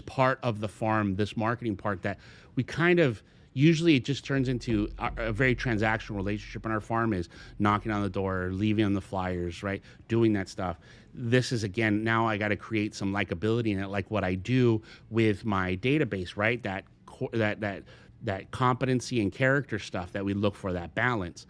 part of the farm, this marketing part that we kind of, usually it just turns into a very transactional relationship on our farm, is knocking on the door, leaving on the flyers, right? Doing that stuff. This is, again, now I got to create some likability in it, like what I do with my database, right? That competency and character stuff that we look for, that balance.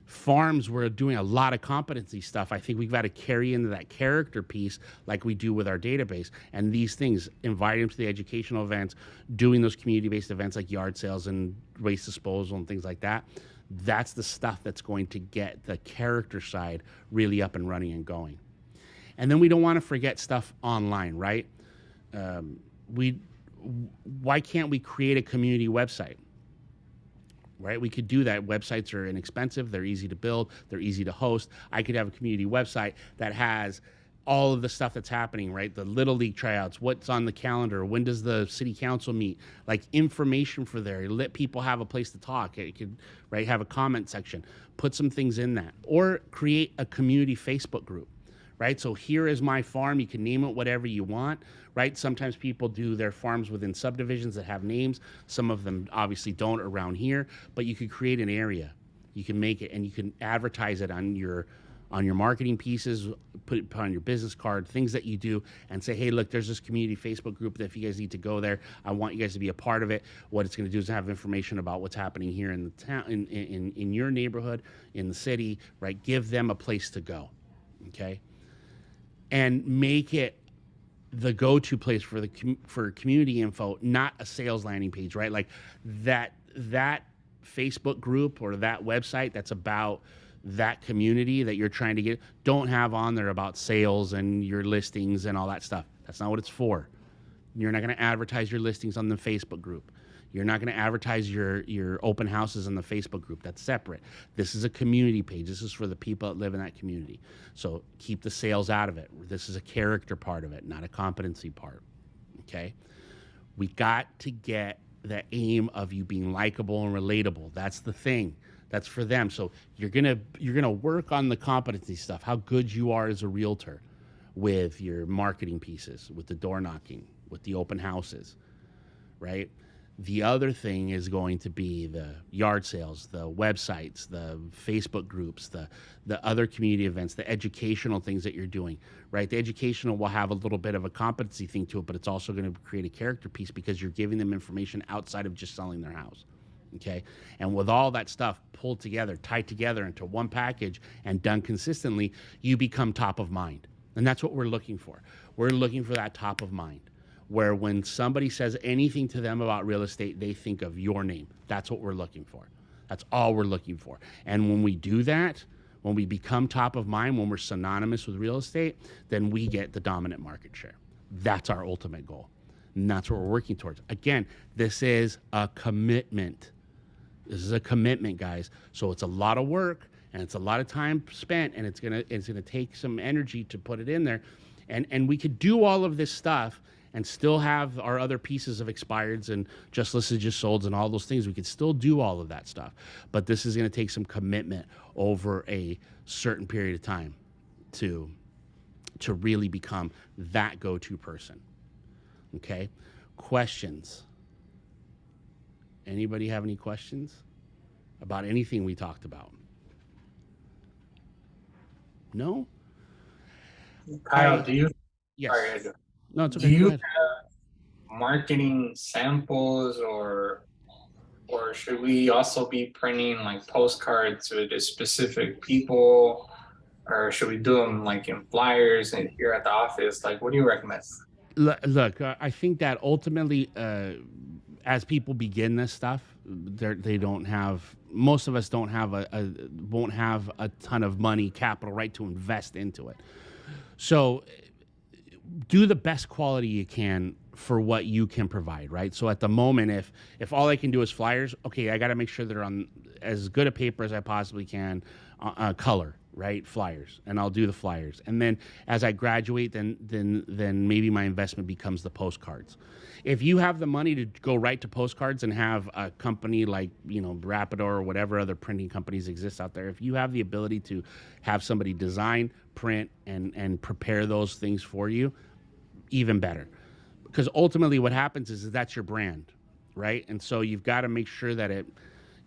Farms, we're doing a lot of competency stuff. I think we've got to carry into that character piece like we do with our database. And these things, inviting them to the educational events, doing those community-based events like yard sales and waste disposal and things like that, that's the stuff that's going to get the character side really up and running and going. And then we don't want to forget stuff online, right? Why can't we create a community website? Right? We could do that. Websites are inexpensive. They're easy to build. They're easy to host. I could have a community website that has all of the stuff that's happening, right? The Little League tryouts, what's on the calendar, when does the city council meet, like information for there. Let people have a place to talk. It could, right, have a comment section, put some things in that, or create a community Facebook group, right? So here is my farm. You can name it whatever you want, right? Sometimes people do their farms within subdivisions that have names. Some of them obviously don't around here, but you could create an area. You can make it, and you can advertise it on your marketing pieces, put it on your business card, things that you do, and say, hey, look, there's this community Facebook group that if you guys need to go there, I want you guys to be a part of it. What it's going to do is have information about what's happening here in the town, in your neighborhood, in the city, right? Give them a place to go, okay? And make it the go-to place for community info, not a sales landing page, right? Like that Facebook group or that website that's about that community that you're trying to get, don't have on there about sales and your listings and all that stuff. That's not what it's for. You're not going to advertise your listings on the Facebook group. You're not going to advertise your open houses on the Facebook group. That's separate. This is a community page. This is for the people that live in that community. So keep the sales out of it. This is a character part of it, not a competency part. Okay? We got to get the aim of you being likable and relatable. That's the thing. That's for them. So you're gonna work on the competency stuff, how good you are as a realtor with your marketing pieces, with the door knocking, with the open houses, right? The other thing is going to be the yard sales, the websites, the Facebook groups, the other community events, the educational things that you're doing, right? The educational will have a little bit of a competency thing to it, but it's also going to create a character piece because you're giving them information outside of just selling their house, okay? And with all that stuff pulled together, tied together into one package and done consistently, you become top of mind. And that's what we're looking for. We're looking for that top of mind, where when somebody says anything to them about real estate, they think of your name. That's what we're looking for. That's all we're looking for. And when we do that, when we become top of mind, when we're synonymous with real estate, then we get the dominant market share. That's our ultimate goal. And that's what we're working towards. Again, this is a commitment. This is a commitment, guys. So it's a lot of work and it's a lot of time spent, and it's gonna take some energy to put it in there. And we could do all of this stuff and still have our other pieces of expireds and just listed, just solds, and all those things. We could still do all of that stuff. But this is going to take some commitment over a certain period of time to really become that go-to person. Okay? Questions? Anybody have any questions about anything we talked about? No? Kyle, do you? Yes. Sorry, No, it's okay. do you Go ahead. have marketing samples, or should we also be printing like postcards with the specific people, or should we do them like in flyers and here at the office? Like, what do you recommend? Look, I think that ultimately, as people begin this stuff, they don't have, most of us don't have won't have a ton of money, capital, right, to invest into it. So do the best quality you can for what you can provide, right? So at the moment, if all I can do is flyers, okay, I got to make sure they're on as good a paper as I possibly can, color, right? Flyers, and I'll do the flyers. And then as I graduate, then maybe my investment becomes the postcards. If you have the money to go right to postcards and have a company like, Rapido or whatever other printing companies exist out there, if you have the ability to have somebody design, print, and prepare those things for you, even better. Because ultimately what happens is that's your brand, right? And so you've got to make sure that it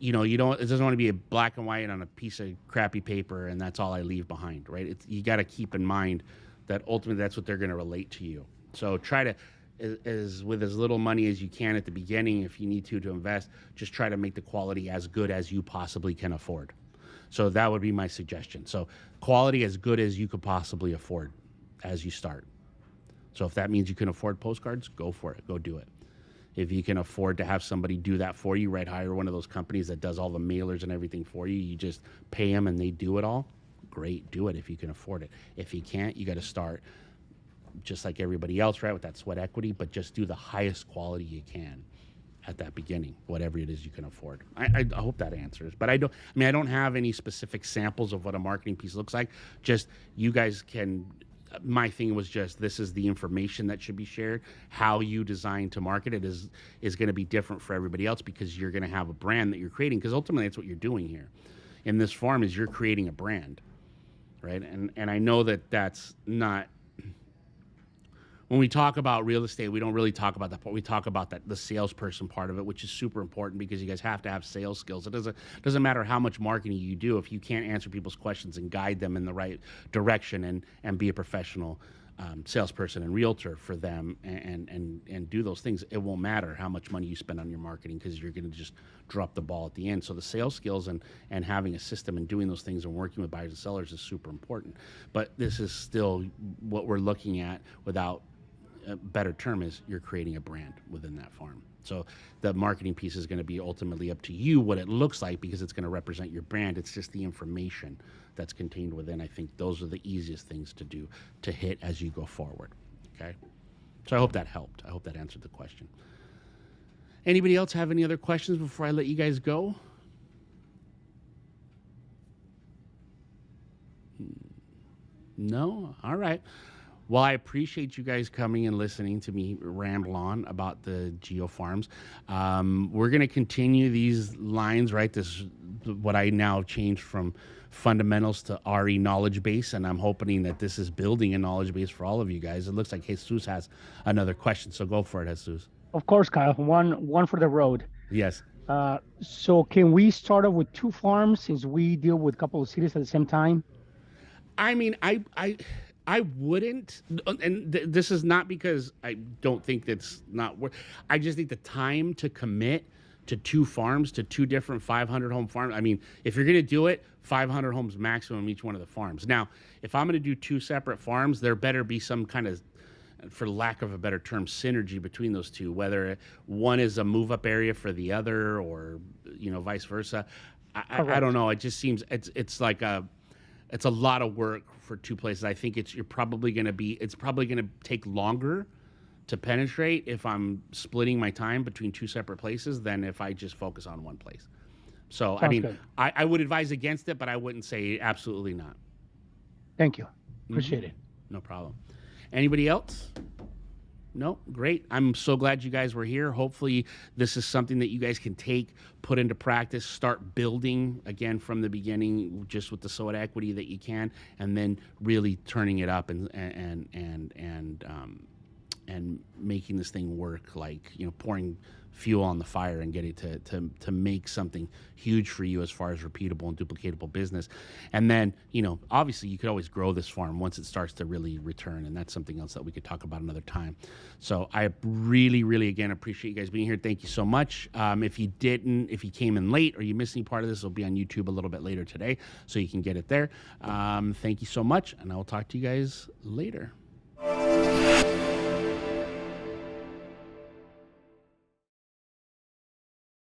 doesn't want to be a black and white on a piece of crappy paper and that's all I leave behind, right? You got to keep in mind that ultimately that's what they're going to relate to you. So try to, with as little money as you can at the beginning, if you need to invest, just try to make the quality as good as you possibly can afford. So that would be my suggestion. So quality as good as you could possibly afford as you start. So if that means you can afford postcards, go for it. Go do it. If you can afford to have somebody do that for you, right? Hire one of those companies that does all the mailers and everything for you. You just pay them and they do it all. Great, do it if you can afford it. If you can't, you got to start just like everybody else, right? With that sweat equity, but just do the highest quality you can at that beginning, whatever it is you can afford. I hope that answers. But I don't have any specific samples of what a marketing piece looks like. Just you guys can. My thing was just, this is the information that should be shared. How you design to market it is going to be different for everybody else because you're going to have a brand that you're creating, because ultimately that's what you're doing here in this farm is you're creating a brand, right? And I know that that's not, when we talk about real estate, we don't really talk about that part. We talk about the salesperson part of it, which is super important because you guys have to have sales skills. It doesn't matter how much marketing you do if you can't answer people's questions and guide them in the right direction and be a professional salesperson and realtor for them and do those things. It won't matter how much money you spend on your marketing because you're going to just drop the ball at the end. So the sales skills and having a system and doing those things and working with buyers and sellers is super important. But this is still what we're looking at without a better term is you're creating a brand within that farm. So the marketing piece is going to be ultimately up to you what it looks like because it's going to represent your brand. It's just the information that's contained within. I think those are the easiest things to do to hit as you go forward. Okay. So I hope that helped. I hope that answered the question. Anybody else have any other questions before I let you guys go? No? All right. Well, I appreciate you guys coming and listening to me ramble on about the geo farms. We're going to continue these lines, right? This what I now changed from fundamentals to RE knowledge base, and I'm hoping that this is building a knowledge base for all of you guys. It looks like Jesus has another question, so go for it, Jesus. Of course, Kyle. One for the road. Yes. So can we start off with 2 farms since we deal with a couple of cities at the same time? I mean, I wouldn't, and this is not because I don't think that's not worth. I just think the time to commit to 2 farms, to 2 different 500 home farms. I mean, if you're going to do it, 500 homes maximum each one of the farms. Now, if I'm going to do 2 separate farms, there better be some kind of, for lack of a better term, synergy between those 2, whether one is a move up area for the other or, vice versa. I don't know. It just seems it's like it's a lot of work for 2 places. I think it's probably going to take longer to penetrate if I'm splitting my time between 2 separate places than if I just focus on one place. So, I mean, I would advise against it, but I wouldn't say absolutely not. Thank you. Appreciate it. No problem. Anybody else? No? Great. I'm so glad you guys were here. Hopefully this is something that you guys can take, put into practice, start building again from the beginning, just with the sweat equity that you can, and then really turning it up and making this thing work, like, pouring fuel on the fire and getting to make something huge for you as far as repeatable and duplicatable business. And then, obviously you could always grow this farm once it starts to really return. And that's something else that we could talk about another time. So I really, really, again, appreciate you guys being here. Thank you so much. If you came in late or you missed any part of this, it'll be on YouTube a little bit later today, so you can get it there. Thank you so much. And I will talk to you guys later.